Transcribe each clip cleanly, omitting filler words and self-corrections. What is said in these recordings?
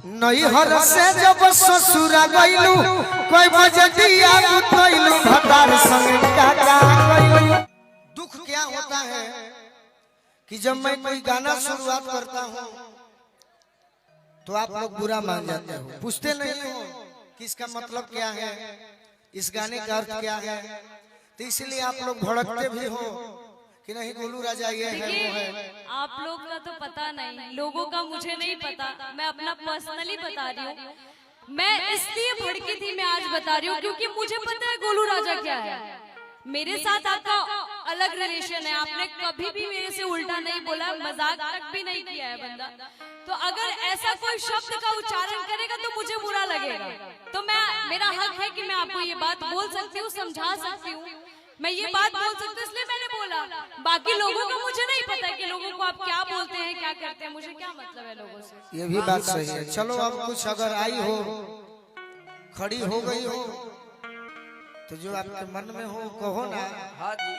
नैहर से जब ससुरा गइलू कोई बजतिया उतइलू भतार संग काका गइलू। दुख क्या होता है कि जब मैं कोई गाना शुरुआत करता हूँ तो आप लोग बुरा मान जाते हो, पूछते नहीं हो कि इसका मतलब क्या है, इस गाने का अर्थ क्या है। तो इसलिए आप लोग भड़कते भी हो कि नहीं गोलू राजा ये है वो है। आप लोग का तो पता नहीं, लोगों का मुझे नहीं पता, मैं अपना पर्सनली बता रही हूँ। मैं इसलिए भड़की थी, मैं आज बता रही हूँ क्योंकि मुझे पता है गोलू राजा क्या है। मेरे साथ आपका अलग रिलेशन है, आपने कभी भी मेरे से उल्टा नहीं बोला, मजाक तक भी नहीं किया है बंदा। तो अगर ऐसा कोई शब्द का उच्चारण करेगा तो मुझे बुरा लगेगा। तो मेरा हक है कि मैं आपको ये बात बोल सकती हूँ, समझा सकती हूँ, मैं ये बात बोल सकती हूँ, इसलिए मैंने बोला। बाकी लोगों को मुझे नहीं पता कि लोगों को आप क्या बोलते हैं, क्या करते हैं, मुझे क्या मतलब है लोगों से। ये भी बात सही है। चलो अब कुछ अगर आई हो, खड़ी हो गई हो, तो जो आपके मन में हो कहो ना। हाँ जी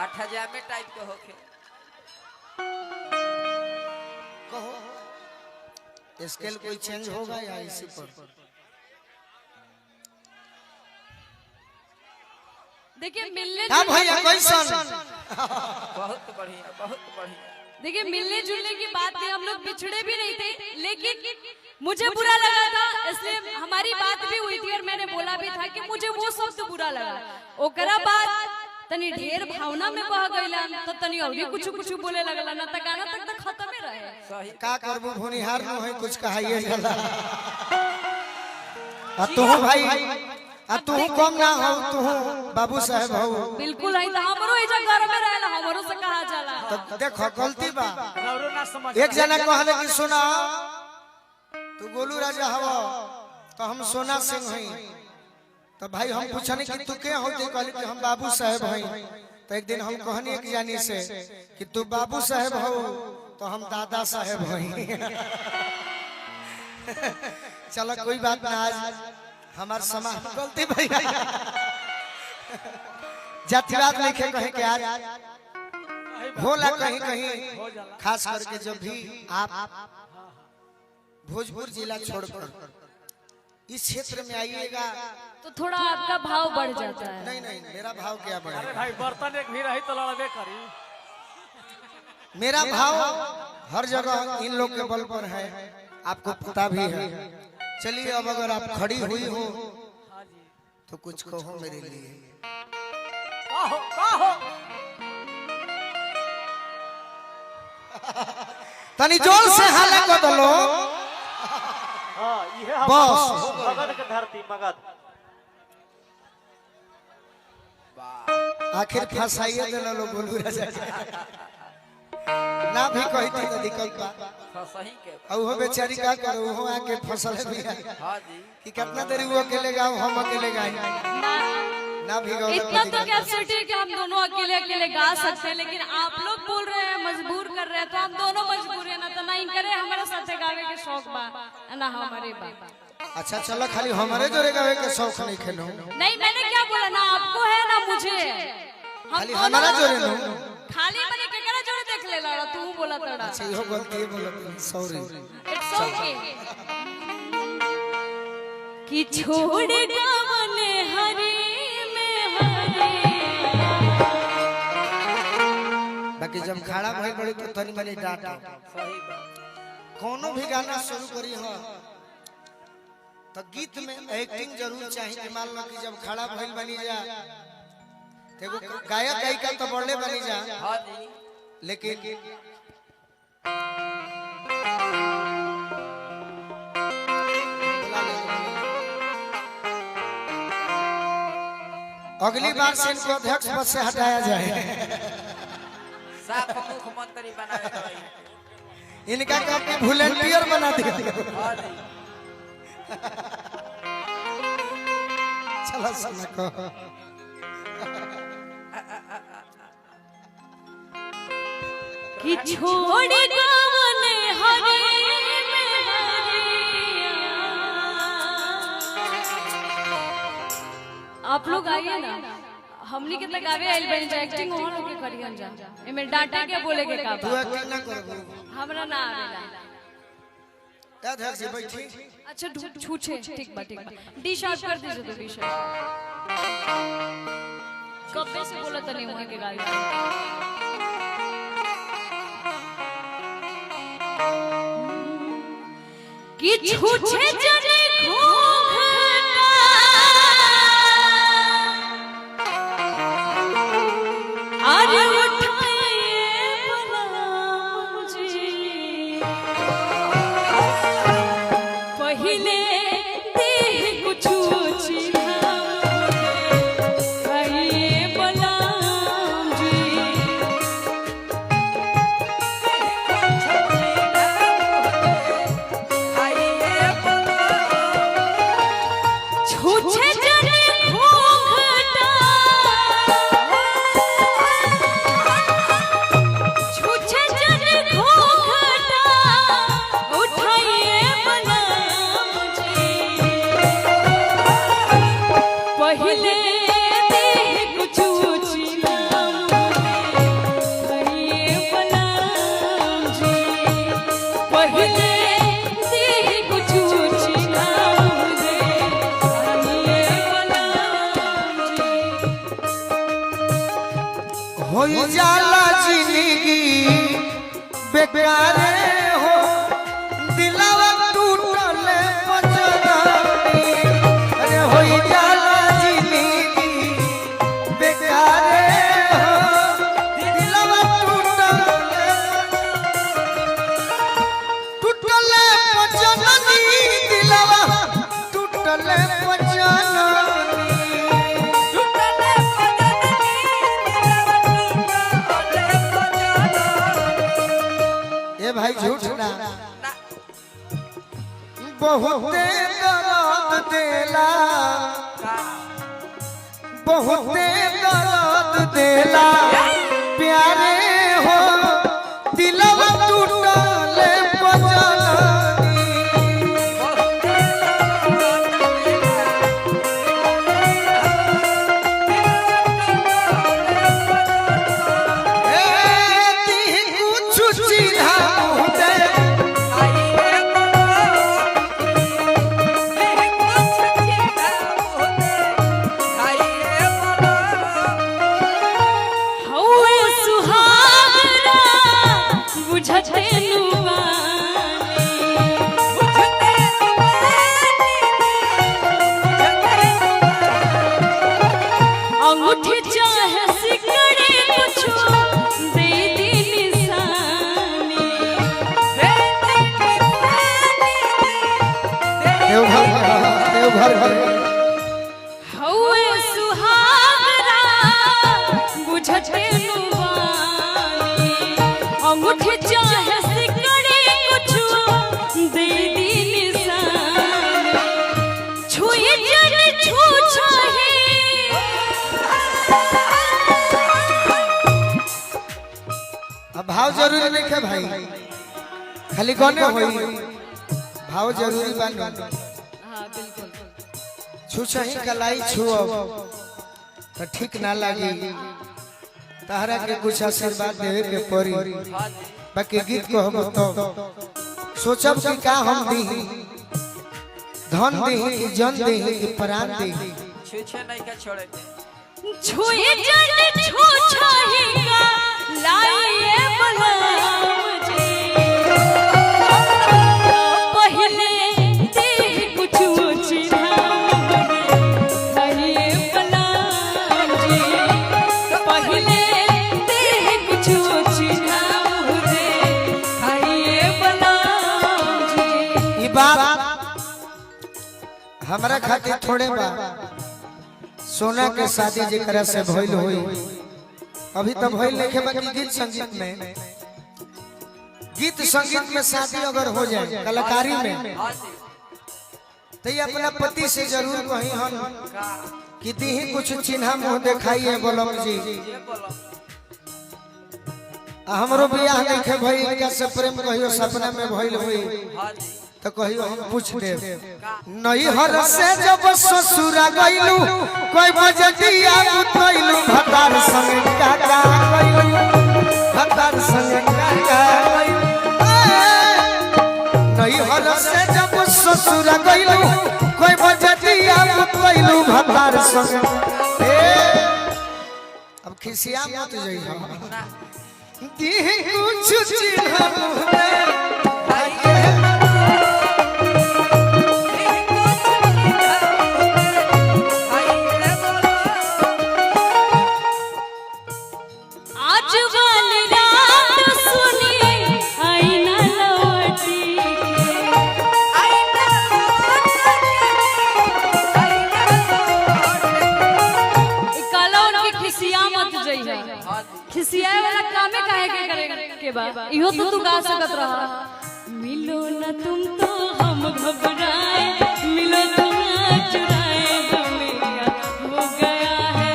8000 में टाइप के होके कहो। स्केल कोई चेंज होगा या इसी पर? देखिए मिलने भैया कैसन बहुत बढ़िया बहुत बढ़िया। देखिए मिलने जुलने की बात थी, हम लोग बिछड़े भी नहीं थे, लेकिन मुझे बुरा लगा था, इसलिए हमारी बात भी हुई थी और मैंने बोला भी था कि मुझे वो शब्द बुरा लगा। ओकरा बात तनी ढेर भावना में बह गइला, तो तनी और भी कुछ बोले लगला ना, त गाना तक तो खत्म ही रहे। सही का करबो भुनिहार न होई कुछ कहाइए जाला। आ तू भाई आ तू कम ना हो, तू बाबू साहब हो। बिल्कुल आई, तो हमरो इजा घर में रहला, हमरो से कहा जाला। तो देखो गलती बा, एक जना कहले कि सुना तू गोलू राजा हवा तो हम सोना सिंह हई। तो भाई हम पूछनी कि तू के हो, तो कहली कि हम बाबू साहब हई। तो एक दिन हम कहनी एक जानी से कि तू बाबू साहब हो तो हम दादा साहब हई। चलो कोई बात ना, आज हमार समाज गलती भैया जातिवाद लिखे कहे के आज होला कहीं कहीं, खास करके जब भी आप भोजपुर जिला छोड़कर इस क्षेत्र में आइएगा तो थोड़ा आपका भाव बढ़ जाता है। नहीं नहीं, मेरा भाव क्या बढ़ेगा? अरे भाई बर्तन एक भी रही तो लड़बे करी। मेरा भाव हर जगह इन लोग के बल पर है, आपको पता भी है। चलिए अब अगर आप खड़ी हुई हो तो कुछ कहो मेरे लिए। कहो तनी जोर से हाला को दलो। हां ये बस मगध के धरती मगध। आखिर फसाइए देना लोग गोलू राजा ना भी कही थी तो दिक्कत बा। सही के और वो बेचारी का करो, वो आके फसल भी है हाँ जी कि कितना देरी वो अकेले गाओ, हम अकेले गाए ना भी गाओ। इतना तो कैपेसिटी है कि हम दोनों अकेले अकेले गा सकते हैं, लेकिन आप लोग बोल रहे हैं, मजबूर कर रहे हैं, तो हम दोनों मजबूर है ना। तो नहीं करे हमारे साथ गावे के शौक बा ना हमारे बा। अच्छा चलो, खाली हमारे जोरे गावे के शौक नहीं खेलो। नहीं मैंने क्या बोला, ना आपको है ना मुझे, खाली हमारा जोरे लो। खाली मैंने केकरा जोड़े देख ले लड़ा, तू बोला तड़ा। अच्छा यो गलती है, बोला सॉरी। इट्स ओके कि छोड़ेगा मन हरे में हरे। बाकी जब खड़ा भई बड़ी तो तनी मनी डांट। सही बात। कोनो भी गाना शुरू करी हो तो गीत में एक्टिंग जरूर चाहिए। मान लो कि जब खड़ा भइल बनी जा देखो गायक गायिका तो बड़े बनी जा, हाँ जी लेकिन अगली बार से इनको अध्यक्ष पद से हटाया जाए। साफ मुख्यमंत्री बनाए भाई। इनका कब वॉलंटियर बना दिया। हाँ जी चलो सुना को कि छोड़ेगा मन हरे में हरे। आप लोग आइए ना, हमनी के लगावे आइल बन जा एक्टिंग वहां लोग के करियन जा एमे डांटे के बोले के का तू बा एक्टिंग ना करबू हमरा ना आवेला क्या धर से बैठी अच्छा छूछे ठीक बा डी शार्प कर दीजिए तो डी शार्प कब से बोला तनी वहां के गाड़ी कि छूछे जने घूंघटा अरे उठाए बलराम जी पहिले देह कुछ चिन्हाए बलराम जी छूछे जने घूंघटा छूछे जने घूंघटा उठाइए बलराम जी पहिले देह कुछ चिन्हाए बलराम जी पहिले देह कुछ चिन्हाए हो जाला जिंदगी बेकार हो दिलवा टूटल पचरानी अरे हो जाला जिंदगी बेकार हो दिलवा टूटल पचरानी दिलवा टूटल पचरानी ए भाई झूठ ना बहुते दर्द देला बहुते दर्द देला प्यारे हो दिलवा टूटल पजरानी ए ती कुछ चिन्हा दे हौवे सुहागरा बुझते नुवानी अंगूठी चाहे सिकड़ी कुछ दे दी निशानी देवघर हौवे सुहागरा बुझते नुवानी अंगूठी चाहे सिकड़ी कुछ दे दी निशानी छुए जने छू चाहे अब भाव जरूरी नहीं है भाई खाली गाने होई भाव जरूरी बानी हाँ बिल्कुल छुछही कलाई छुओ तो ठीक ना लगी तहरा के कुछ आशीर्वाद देवे के पड़ी बाकी गीत को हम तो सोचब कि का हम दी धन दी कि जन दी कि प्राण दी छूछे नहीं का छोड़े छुए जने छू चाहेगा लाइए बलराम जी पहिले देह कुछ चिन्हाए बलराम जी पहिले देह कुछ चिन्हाए बलराम जी ई बात हमरा खातिर थोड़े बा सोना के शादी जेकरा से भइल होई अभी तो भइल लेखे बाकी गीत संगीत में शादी अगर हो जाए कलाकारी में तो ये अपना पति से जरूर कहीं हम कि दी कुछ चिन्हा मुंह दिखाइए बोलम जी हमरो बियाह देखे भइल का से प्रेम कहियो सपना में भइल होई तो कहियो हम पूछ दे नहीं हर से जब ससुरा गइलू कोई बजदिया उतइलू भतार संग काका गइलू भतार संग काका गइलू नहीं हर से जब ससुरा गइलू कोई बजदिया उतइलू भतार संग अब खिसिया मत जइहा दी कुछ चिन्ह खिसियाए वाला कामे काहे के करे के बा इहो तो तू गा सकत रहा मिलो न तुम तो हम घबराए मिलो तो ना चुराए हमें क्या हो गया है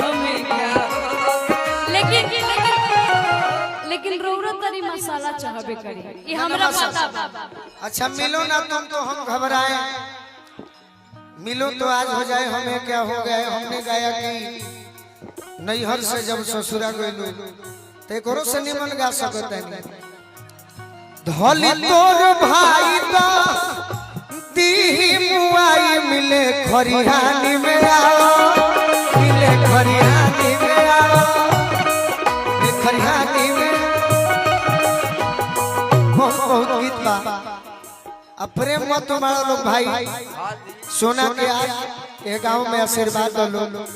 हमें क्या लेकिन रौरा तरी मसाला चाहबे करी ये हमरा पता बा अच्छा मिलो ना तुम तो हम घबराए मिलो तो आज हो जाए हमें क्या हो गया हमने गाया कि नैहर से जब ससुरा गइलू तो एकरो से निमन गा सकत है धली तोर भाई का दीही मुआई मिले खरिहानी में आओ मिले खरिहानी में आओ खरिहानी में बहुत गीत बा अब प्रेम मत तुम्हारा लोग भाई सोना के आज ये गांव में आशीर्वाद दो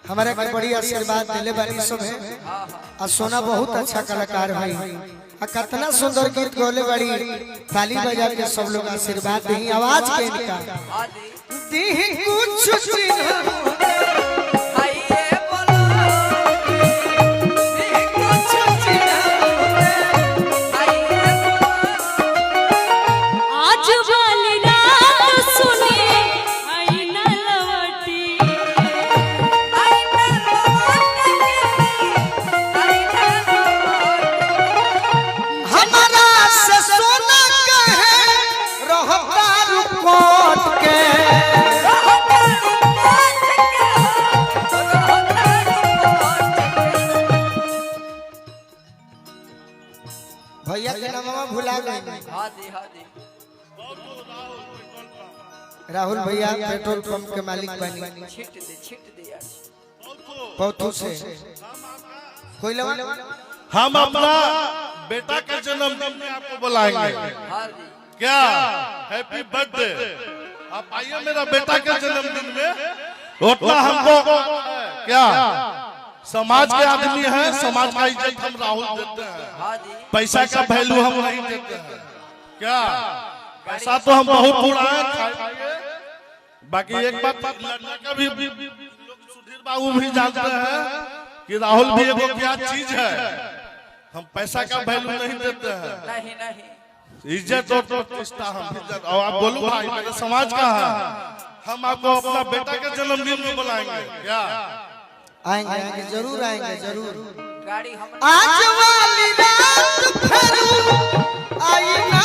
हमारे के बड़ी आशीर्वाद दिले बानी सब है और सोना बहुत अच्छा कलाकार भाई और कितना सुंदर गीत गौले बड़ी ताली बजा के सब लोग आशीर्वाद दें आवाज के इनका दी कुछ चिन्ह भैया के नाम भुला गए राहुल भैया पेट्रोल पंप के मालिक बनी छिट दे यार पौथू से कोई लवा हम अपना बेटा के जन्मदिन में आपको बुलाएंगे क्या हैप्पी बर्थडे आप आइए मेरा बेटा के जन्मदिन में उतना हमको क्या समाज के आदमी हैं समाज का इज्जत हम राहुल देते हैं पैसा का वैल्यू हम नहीं देते हैं क्या पैसा तो हम बहुत उड़ाए खाएंगे बाकी एक बात लड़ने का भी सुधीर बाबू भी जानते हैं कि राहुल भी एगो क्या चीज है हम पैसा का वैल्यू नहीं देते हैं नहीं इज्जत और प्रतिष्ठा हम और आप बोलो भाई मेरे समाज का है हम आपको अपना बेटा के जन्मदिन में बुलाएंगे क्या आएंगे आएंगे जरूर आएंगे जरूर गाड़ी हम आज वाली रात फिर आई ना